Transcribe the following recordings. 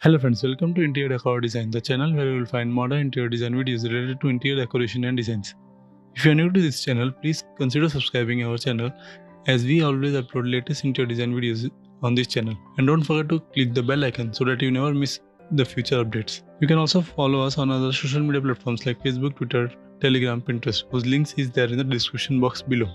Hello friends, welcome to Interior Decor Design, the channel where you will find modern interior design videos related to interior decoration and designs. If you are new to this channel, please consider subscribing our channel as we always upload latest interior design videos on this channel. And don't forget to click the bell icon so that you never miss the future updates. You can also follow us on other social media platforms like Facebook, Twitter, Telegram, Pinterest, whose links is there in the description box below.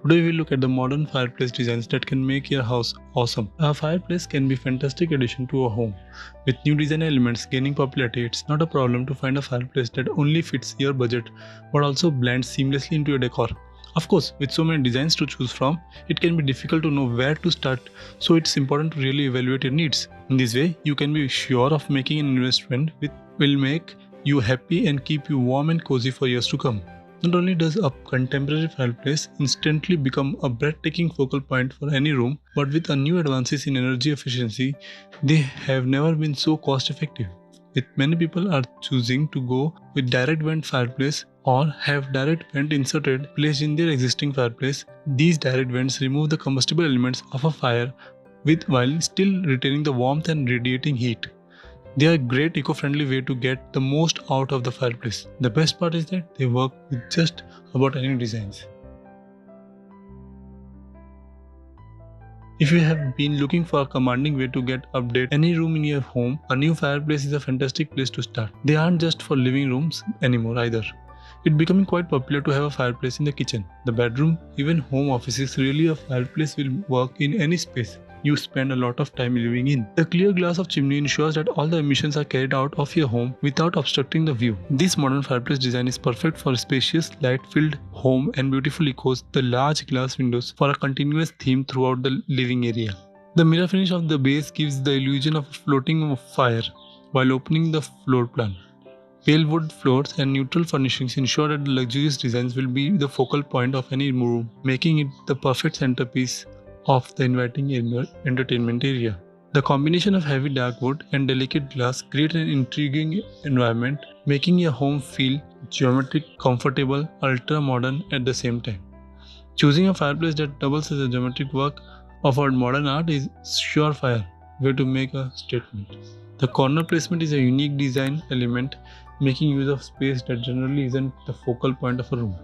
Today we look at the modern fireplace designs that can make your house awesome. A fireplace can be a fantastic addition to a home. With new design elements gaining popularity, it's not a problem to find a fireplace that only fits your budget but also blends seamlessly into your decor. Of course, with so many designs to choose from, it can be difficult to know where to start, so it's important to really evaluate your needs. In this way, you can be sure of making an investment which will make you happy and keep you warm and cozy for years to come. Not only does a contemporary fireplace instantly become a breathtaking focal point for any room, but with a new advances in energy efficiency, they have never been so cost effective. With many people are choosing to go with direct vent fireplace or have direct vent inserted placed in their existing fireplace. These direct vents remove the combustible elements of a fire while still retaining the warmth and radiating heat. They are a great eco-friendly way to get the most out of the fireplace. The best part is that they work with just about any designs. If you have been looking for a commanding way to get update any room in your home, a new fireplace is a fantastic place to start. They aren't just for living rooms anymore either. It's becoming quite popular to have a fireplace in the kitchen, the bedroom, even home offices. Really, a fireplace will work in any space you spend a lot of time living in. The clear glass of chimney ensures that all the emissions are carried out of your home without obstructing the view. This modern fireplace design is perfect for a spacious, light-filled home and beautifully echoes the large glass windows for a continuous theme throughout the living area. The mirror finish of the base gives the illusion of a floating fire while opening the floor plan. Pale wood floors and neutral furnishings ensure that the luxurious designs will be the focal point of any room, making it the perfect centerpiece of the inviting entertainment area. The combination of heavy dark wood and delicate glass create an intriguing environment, making your home feel geometric, comfortable, ultra-modern at the same time. Choosing a fireplace that doubles as a geometric work of our modern art is surefire way to make a statement. The corner placement is a unique design element, making use of space that generally isn't the focal point of a room.